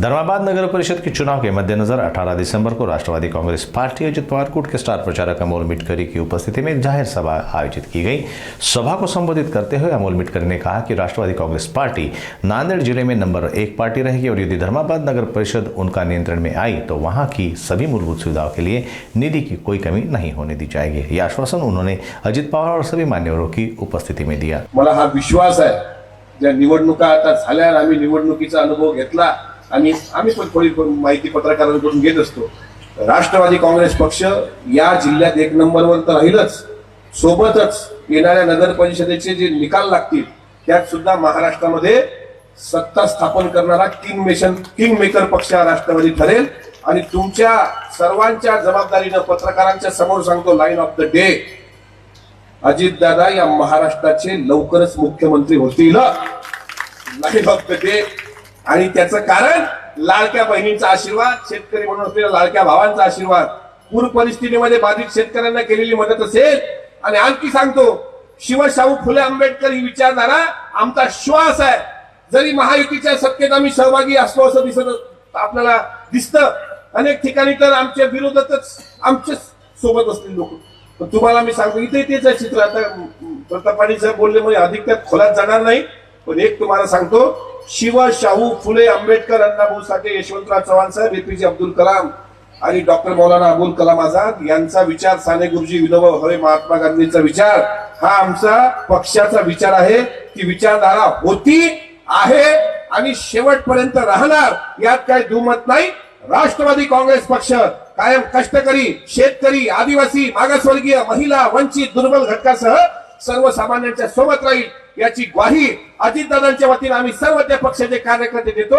धर्माबाद नगर परिषद के चुनाव के मद्देनजर 18 दिसंबर को राष्ट्रवादी कांग्रेस पार्टी अजित पवार गुट के स्टार प्रचारक अमोल मिटकरी की उपस्थिति में एक जाहिर सभा आयोजित की गई। सभा को संबोधित करते हुए अमोल मिटकरी ने कहा कि राष्ट्रवादी कांग्रेस पार्टी नांदेड़ जिले में नंबर 1 पार्टी रहेगी और यदि धर्माबाद नगर परिषद उनका नियंत्रण में आई तो वहां की सभी मूलभूत सुविधाओं के लिए निधि की कोई कमी नहीं होने दी जाएगी। यह आश्वासन उन्होंने अजित पवार और सभी मान्यवरों की उपस्थिति में दिया। मला हा विश्वास आहे, ज्या निवडणुका आता झाल्या, आम्ही निवडणुकीचा अनुभव घेतला आणि आम्ही पण थोडी माहिती पत्रकारांकडून घेत असतो। राष्ट्रवादी काँग्रेस पक्ष या जिल्ह्यात 1 नंबरवर तर राहीलच, सोबतच येणाऱ्या नगर परिषदेचे जे निकाल लागतील त्यात सुद्धा महाराष्ट्रामध्ये सत्ता स्थापन करणारा किंग मेकर पक्ष राष्ट्रवादी ठरेल। आणि तुमच्या सर्वांच्या जबाबदारीने पत्रकारांच्या समोर सांगतो, line of the day Ajit Dada या महाराष्ट्राचे लवकरच मुख्यमंत्री होतील। Line of the day. आणि त्याचं कारण लाडक्या बहिणींचा आशीर्वाद, शेतकरी म्हणून असलेल्या लाडक्या भावांचा आशीर्वाद, पूर परिस्थितीमध्ये बाधित शेतकऱ्यांना केलेली मदत असेल। आणि आणखी सांगतो, शिवशाहू फुले आंबेडकर ही विचारधारा आमचा श्वास आहे। जरी महायुतीच्या सत्तेत आम्ही सहभागी असलो असं आपल्याला दिसतं, अनेक ठिकाणी तर आमच्या विरोधातच आमच्या सोबत असलेले लोक। पण तुम्हाला मी सांगतो, इथे तेच आहे चित्र। आता प्रतापाणी साहेब बोलले म्हणजे अधिक त्यात खोलात जाणार नाही, पण एक तुम्हाला सांगतो, शिवशाहू फुले आंबेडकर, अण्णाभाऊ साठे, यशवंतराव चव्हाण साहेब, एपीजे अब्दुल कलाम आणि डॉक्टर मौलाना अबुल कलाम आझाद यांचा विचार, साने गुरुजी, विनोबा भावे, महात्मा गांधींचा विचार हा आमचा पक्षाचा विचार आहे। ती विचारधारा होती, आहे आणि शेवटपर्यंत राहणार, यात काही दुमत नाही। राष्ट्रवादी काँग्रेस पक्ष कायम कष्टकरी, शेतकरी, आदिवासी, मागासवर्गीय, महिला, वंचित, दुर्बल घटकासह सर्वसामान्यांच्या सोबत राहील याची ग्वाही अजितदादांच्या वतीने आम्ही सर्व त्या पक्षाचे कार्यकर्ते देतो।